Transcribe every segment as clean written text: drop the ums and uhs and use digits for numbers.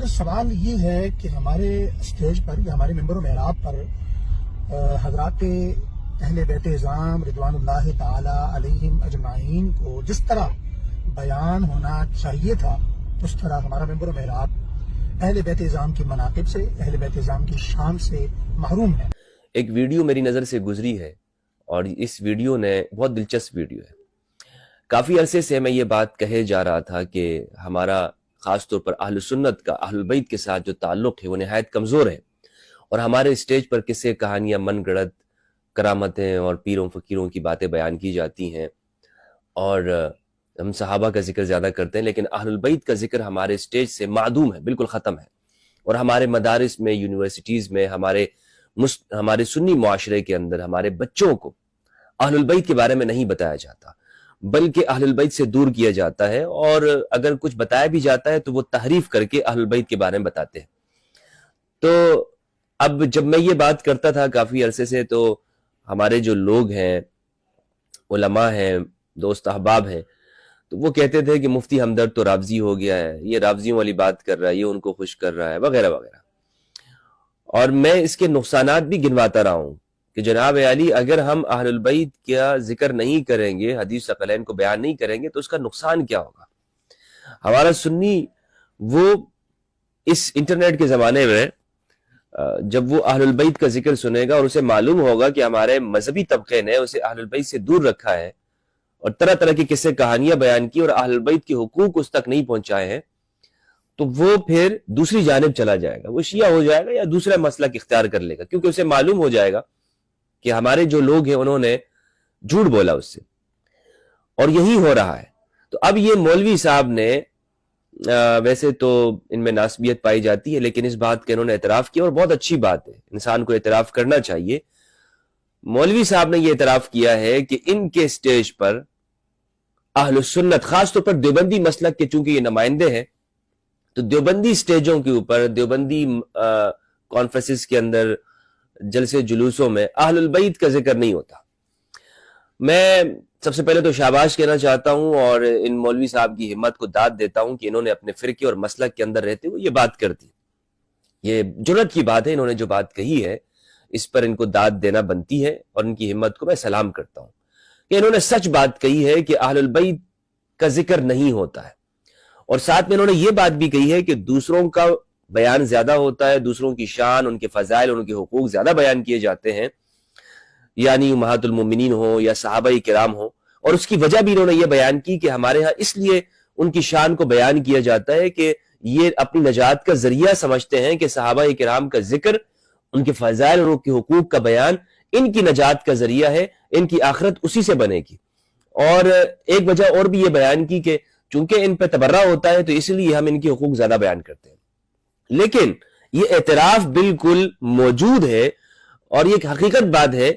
میرا سوال یہ ہے کہ ہمارے اسٹیج پر یا ہمارے ممبر و محراب پر حضرات اہل بیت اعظام رضوان اللہ تعالی علیہم اجمعین کو جس طرح بیان ہونا چاہیے تھا اس طرح ہمارا ممبر و محراب اہل بیت اعظام کی مناقب سے، اہل بیت اعظام کی شان سے محروم ہے۔ ایک ویڈیو میری نظر سے گزری ہے اور اس ویڈیو نے بہت دلچسپ ویڈیو ہے۔ کافی عرصے سے میں یہ بات کہے جا رہا تھا کہ ہمارا خاص طور پر اہل سنت کا اہل بیت کے ساتھ جو تعلق ہے وہ نہایت کمزور ہے، اور ہمارے اسٹیج پر قصے کہانیاں من گڑت کرامتیں اور پیروں فقیروں کی باتیں بیان کی جاتی ہیں، اور ہم صحابہ کا ذکر زیادہ کرتے ہیں، لیکن اہل بیت کا ذکر ہمارے اسٹیج سے معدوم ہے، بالکل ختم ہے۔ اور ہمارے مدارس میں، یونیورسٹیز میں، ہمارے سنی معاشرے کے اندر ہمارے بچوں کو اہل بیت کے بارے میں نہیں بتایا جاتا، بلکہ اہل بیت سے دور کیا جاتا ہے، اور اگر کچھ بتایا بھی جاتا ہے تو وہ تحریف کر کے اہل بیت کے بارے میں بتاتے ہیں۔ تو اب جب میں یہ بات کرتا تھا کافی عرصے سے، تو ہمارے جو لوگ ہیں، علماء ہیں، دوست احباب ہیں، تو وہ کہتے تھے کہ مفتی ہمدرد تو رافضی ہو گیا ہے، یہ رافضیوں والی بات کر رہا ہے، یہ ان کو خوش کر رہا ہے، وغیرہ وغیرہ۔ اور میں اس کے نقصانات بھی گنواتا رہا ہوں کہ جناب عالی، اگر ہم اہل البیت کا ذکر نہیں کریں گے، حدیث ثقلین کو بیان نہیں کریں گے، تو اس کا نقصان کیا ہوگا؟ ہمارا سنی وہ اس انٹرنیٹ کے زمانے میں جب وہ اہل البیت کا ذکر سنے گا اور اسے معلوم ہوگا کہ ہمارے مذہبی طبقے نے اسے اہل البیت سے دور رکھا ہے اور طرح طرح کی قصے کہانیاں بیان کی اور اہل البیت کے حقوق اس تک نہیں پہنچائے ہیں، تو وہ پھر دوسری جانب چلا جائے گا، وہ شیعہ ہو جائے گا یا دوسرا مسلک اختیار کر لے گا، کیونکہ اسے معلوم ہو جائے گا کہ ہمارے جو لوگ ہیں انہوں نے جھوٹ بولا اس سے، اور یہی ہو رہا ہے۔ تو اب یہ مولوی صاحب نے ویسے تو ان میں ناسبیت پائی جاتی ہے، لیکن اس بات کا انہوں نے اعتراف کیا، اور بہت اچھی بات ہے، انسان کو اعتراف کرنا چاہیے۔ مولوی صاحب نے یہ اعتراف کیا ہے کہ ان کے سٹیج پر اہل سنت، خاص طور پر دیوبندی مسلک کے چونکہ یہ نمائندے ہیں، تو دیوبندی سٹیجوں کے اوپر، دیوبندی کانفرنسز کے اندر، جلسے جلوسوں میں اہل البیت کا ذکر نہیں ہوتا۔ میں سب سے پہلے تو شاباش کہنا چاہتا ہوں اور ان مولوی صاحب کی ہمت کو داد دیتا ہوں کہ انہوں نے اپنے فرقے اور مسلک کے اندر رہتے ہوئے یہ بات کر دی۔ یہ جرأت کی بات ہے، انہوں نے جو بات کہی ہے اس پر ان کو داد دینا بنتی ہے، اور ان کی ہمت کو میں سلام کرتا ہوں کہ انہوں نے سچ بات کہی ہے کہ اہل البیت کا ذکر نہیں ہوتا ہے، اور ساتھ میں انہوں نے یہ بات بھی کہی ہے کہ دوسروں کا بیان زیادہ ہوتا ہے، دوسروں کی شان، ان کے فضائل، ان کے حقوق زیادہ بیان کیے جاتے ہیں، یعنی امہات المومنین ہوں یا صحابہ کرام ہوں، اور اس کی وجہ بھی انہوں نے یہ بیان کی کہ ہمارے ہاں اس لیے ان کی شان کو بیان کیا جاتا ہے کہ یہ اپنی نجات کا ذریعہ سمجھتے ہیں کہ صحابہ کرام کا ذکر، ان کے فضائل اور ان کے حقوق کا بیان ان کی نجات کا ذریعہ ہے، ان کی آخرت اسی سے بنے گی۔ اور ایک وجہ اور بھی یہ بیان کی کہ چونکہ ان پہ تبرہ ہوتا ہے تو اس لیے ہم ان کے حقوق زیادہ بیان کرتے ہیں۔ لیکن یہ اعتراف بالکل موجود ہے، اور یہ ایک حقیقت بات ہے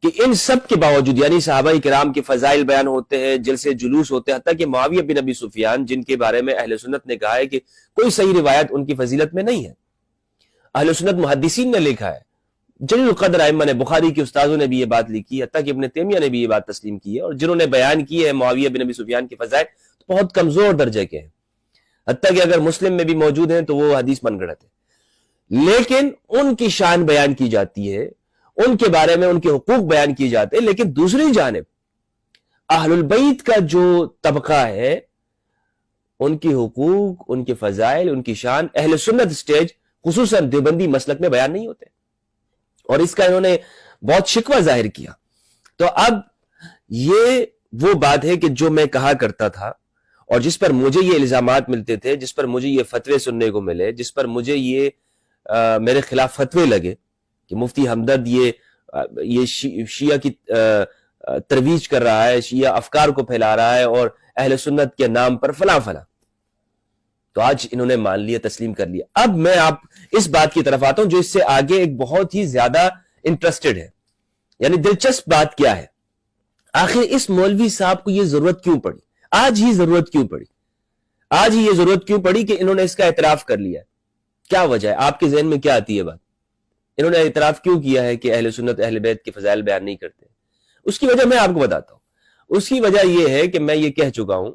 کہ ان سب کے باوجود، یعنی صحابہ کرام کے فضائل بیان ہوتے ہیں، جلسے جلوس ہوتے ہیں، حتیٰ کہ معاویہ بن ابی سفیان جن کے بارے میں اہل سنت نے کہا ہے کہ کوئی صحیح روایت ان کی فضیلت میں نہیں ہے، اہل سنت محدثین نے لکھا ہے، جلیل القدر ائمہ نے، بخاری کے استاذوں نے بھی یہ بات لکھی ہے، حتیٰ کہ ابن تیمیہ نے بھی یہ بات تسلیم کی ہے، اور جنہوں نے بیان کی ہے معاویہ بن ابی سفیان کے فضائل تو بہت کمزور درجے کے ہیں، حتیٰ کہ اگر مسلم میں بھی موجود ہیں تو وہ حدیث من گڑت ہے، لیکن ان کی شان بیان کی جاتی ہے، ان کے بارے میں ان کے حقوق بیان کیے جاتے ہیں۔ لیکن دوسری جانب اہل البیت کا جو طبقہ ہے، ان کے حقوق، ان کے فضائل، ان کی شان اہل سنت سٹیج، خصوصاً دیوبندی مسلک میں بیان نہیں ہوتے، اور اس کا انہوں نے بہت شکوہ ظاہر کیا۔ تو اب یہ وہ بات ہے کہ جو میں کہا کرتا تھا، اور جس پر مجھے یہ الزامات ملتے تھے، جس پر مجھے یہ فتوے سننے کو ملے، جس پر مجھے یہ میرے خلاف فتوے لگے کہ مفتی ہمدرد یہ شیعہ کی ترویج کر رہا ہے، شیعہ افکار کو پھیلا رہا ہے، اور اہل سنت کے نام پر فلاں فلاں، تو آج انہوں نے مان لیا، تسلیم کر لیا۔ اب میں آپ اس بات کی طرف آتا ہوں جو اس سے آگے ایک بہت ہی زیادہ انٹرسٹڈ ہے، یعنی دلچسپ بات کیا ہے، آخر اس مولوی صاحب کو یہ ضرورت کیوں پڑی، آج ہی ضرورت کیوں پڑی، آج ہی یہ ضرورت کیوں پڑی کہ انہوں نے اس کا اعتراف کر لیا ہے؟ کیا وجہ ہے؟ آپ کے ذہن میں کیا آتی ہے بات؟ انہوں نے اعتراف کیوں کیا ہے کہ اہل سنت اہل بیت کے فضائل بیان نہیں کرتے؟ اس کی وجہ میں آپ کو بتاتا ہوں۔ اس کی وجہ یہ ہے کہ میں یہ کہہ چکا ہوں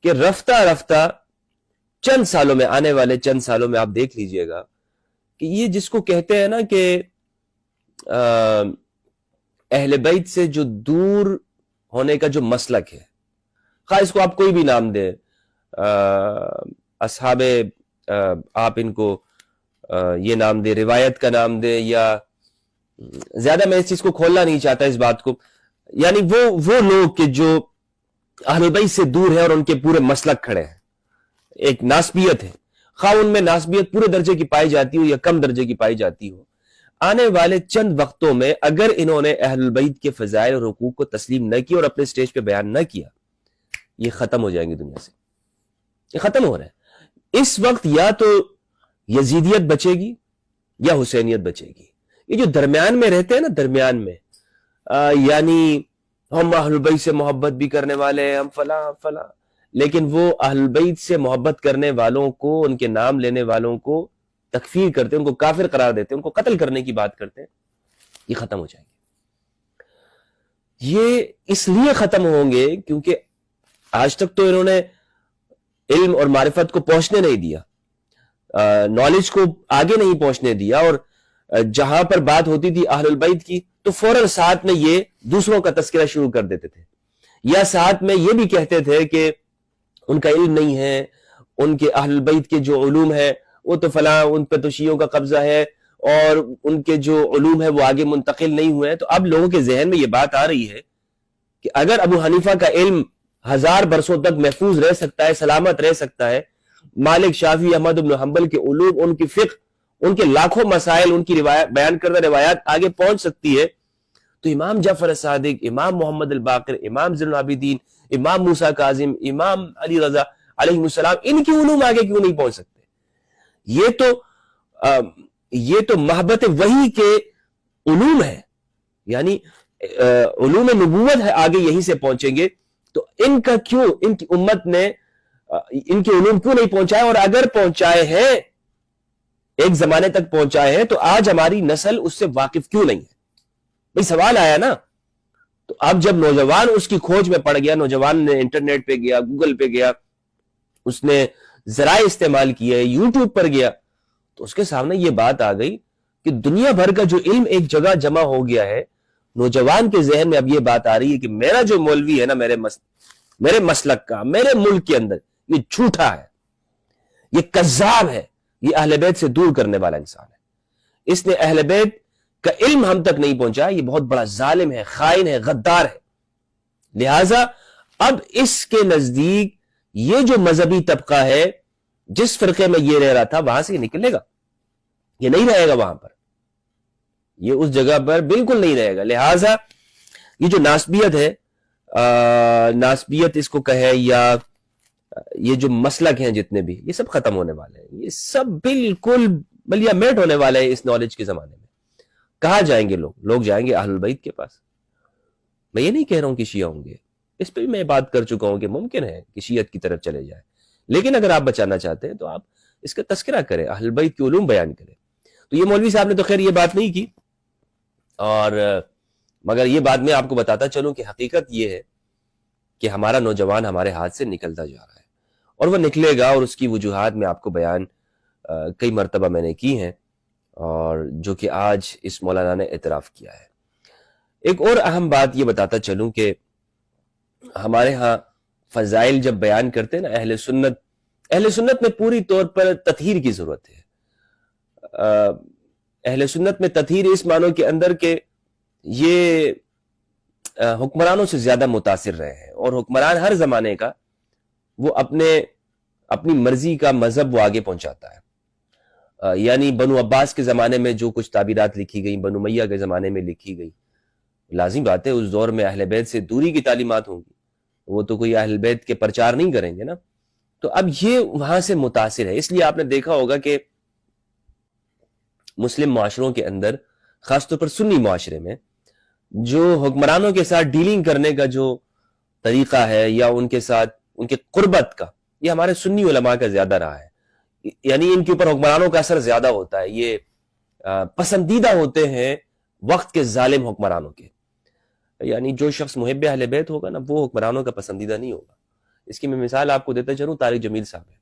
کہ رفتہ رفتہ چند سالوں میں، آنے والے چند سالوں میں آپ دیکھ لیجئے گا کہ یہ جس کو کہتے ہیں نا کہ اہل بیت سے جو دور ہونے کا جو مسلک ہے، خواہ اس کو آپ کوئی بھی نام دیں، اصحاب آپ ان کو یہ نام دیں، روایت کا نام دیں، یا زیادہ میں اس چیز کو کھولنا نہیں چاہتا اس بات کو، یعنی وہ لوگ کہ جو اہل بیت سے دور ہے اور ان کے پورے مسلک کھڑے ہیں، ایک ناسبیت ہے، خواہ ان میں ناسبیت پورے درجے کی پائی جاتی ہو یا کم درجے کی پائی جاتی ہو، آنے والے چند وقتوں میں اگر انہوں نے اہل البیت کے فضائل اور حقوق کو تسلیم نہ کیا اور اپنے سٹیج پہ بیان نہ کیا، یہ ختم ہو جائیں گے دنیا سے، یہ ختم ہو رہا ہے اس وقت۔ یا تو یزیدیت بچے گی یا حسینیت بچے گی۔ یہ جو درمیان میں رہتے ہیں نا، درمیان میں یعنی ہم اہل البیت سے محبت بھی کرنے والے ہیں، ہم فلاں فلاں، لیکن وہ اہل البیت سے محبت کرنے والوں کو، ان کے نام لینے والوں کو تکفیر کرتے ہیں، ان کو کافر قرار دیتے ہیں، ان کو قتل کرنے کی بات کرتے ہیں، یہ ختم ہو جائیں گے۔ یہ اس لیے ختم ہوں گے کیونکہ آج تک تو انہوں نے علم اور معرفت کو پہنچنے نہیں دیا، نالج کو آگے نہیں پہنچنے دیا، اور جہاں پر بات ہوتی تھی اہل البیت کی تو فوراً ساتھ میں یہ دوسروں کا تذکرہ شروع کر دیتے تھے، یا ساتھ میں یہ بھی کہتے تھے کہ ان کا علم نہیں ہے، ان کے اہل البیت کے جو علوم ہے وہ تو فلاں، ان پہ تو شیعوں کا قبضہ ہے، اور ان کے جو علوم ہے وہ آگے منتقل نہیں ہوئے ہیں۔ تو اب لوگوں کے ذہن میں یہ بات آ رہی ہے کہ اگر ابو حنیفہ کا علم 1000 برسوں تک محفوظ رہ سکتا ہے، سلامت رہ سکتا ہے، مالک، شافعی، احمد بن حنبل کے علوم، ان کی فقہ، ان کے لاکھوں مسائل، ان کی بیان کردہ روایات آگے پہنچ سکتی ہے، تو امام جعفر صادق، امام محمد الباقر، امام زین العابدین، امام موسیٰ کاظم، امام علی رضا علیہ السلام، ان کی علوم آگے کیوں نہیں پہنچ سکتے؟ یہ تو محبت وحی کے علوم ہے، یعنی علوم نبوت ہے، آگے یہیں سے پہنچیں گے، تو ان کا کیوں، ان کی امت نے ان کے علوم کیوں نہیں پہنچائے؟ اور اگر پہنچائے ہیں، ایک زمانے تک پہنچائے ہیں، تو آج ہماری نسل اس سے واقف کیوں نہیں ہے؟ بھئی سوال آیا نا۔ تو اب جب نوجوان اس کی کھوج میں پڑ گیا، نوجوان نے انٹرنیٹ پہ گیا، گوگل پہ گیا، اس نے ذرائع استعمال کیے، یوٹیوب پر گیا، تو اس کے سامنے یہ بات آ گئی کہ دنیا بھر کا جو علم ایک جگہ جمع ہو گیا ہے، نوجوان کے ذہن میں اب یہ بات آ رہی ہے کہ میرا جو مولوی ہے نا، میرے مسلک کا، میرے ملک کے اندر، یہ جھوٹا ہے، یہ کذاب ہے، یہ اہل بیت سے دور کرنے والا انسان ہے، اس نے اہل بیت کا علم ہم تک نہیں پہنچا، یہ بہت بڑا ظالم ہے، خائن ہے، غدار ہے۔ لہٰذا اب اس کے نزدیک یہ جو مذہبی طبقہ ہے، جس فرقے میں یہ رہ رہا تھا، وہاں سے یہ نکلے گا، یہ نہیں رہے گا وہاں پر، یہ اس جگہ پر بالکل نہیں رہے گا۔ لہٰذا یہ جو ناسبیت ہے، ناسبیت اس کو کہے، یا یہ جو مسلک ہیں جتنے بھی، یہ سب ختم ہونے والے ہیں، یہ سب بالکل بلیا میٹ ہونے والے ہیں اس نالج کے زمانے میں۔ کہاں جائیں گے لوگ جائیں گے اہل البیت کے پاس۔ میں یہ نہیں کہہ رہا ہوں کہ شیعہ ہوں گے، اس پہ بھی میں بات کر چکا ہوں کہ ممکن ہے کہ شیعت کی طرف چلے جائے، لیکن اگر آپ بچانا چاہتے ہیں تو آپ اس کا تذکرہ کریں، اہل البیت کے علوم بیان کریں۔ تو یہ مولوی صاحب نے تو خیر یہ بات نہیں کی، اور مگر یہ بات میں آپ کو بتاتا چلوں کہ حقیقت یہ ہے کہ ہمارا نوجوان ہمارے ہاتھ سے نکلتا جا رہا ہے، اور وہ نکلے گا، اور اس کی وجوہات میں آپ کو بیان کئی مرتبہ میں نے کی ہیں، اور جو کہ آج اس مولانا نے اعتراف کیا ہے۔ ایک اور اہم بات یہ بتاتا چلوں کہ ہمارے ہاں فضائل جب بیان کرتے ہیں نا، اہل سنت میں پوری طور پر تطہیر کی ضرورت ہے۔ اہل سنت میں تطہیر اس معنی کے اندر کہ یہ حکمرانوں سے زیادہ متاثر رہے ہیں، اور حکمران ہر زمانے کا وہ اپنی مرضی کا مذہب وہ آگے پہنچاتا ہے۔ یعنی بنو عباس کے زمانے میں جو کچھ تعبیرات لکھی گئیں، بنو امیہ کے زمانے میں لکھی گئی، لازم بات ہے اس دور میں اہل بیت سے دوری کی تعلیمات ہوں گی، وہ تو کوئی اہل بیت کے پرچار نہیں کریں گے نا۔ تو اب یہ وہاں سے متاثر ہے، اس لیے آپ نے دیکھا ہوگا کہ مسلم معاشروں کے اندر، خاص طور پر سنی معاشرے میں، جو حکمرانوں کے ساتھ ڈیلنگ کرنے کا جو طریقہ ہے، یا ان کے ساتھ ان کے قربت کا، یہ ہمارے سنی علماء کا زیادہ رہا ہے۔ یعنی ان کے اوپر حکمرانوں کا اثر زیادہ ہوتا ہے، یہ پسندیدہ ہوتے ہیں وقت کے ظالم حکمرانوں کے۔ یعنی جو شخص محب اہل بیت ہوگا نا، وہ حکمرانوں کا پسندیدہ نہیں ہوگا۔ اس کی میں مثال آپ کو دیتا چلوں، طارق جمیل صاحب ہے،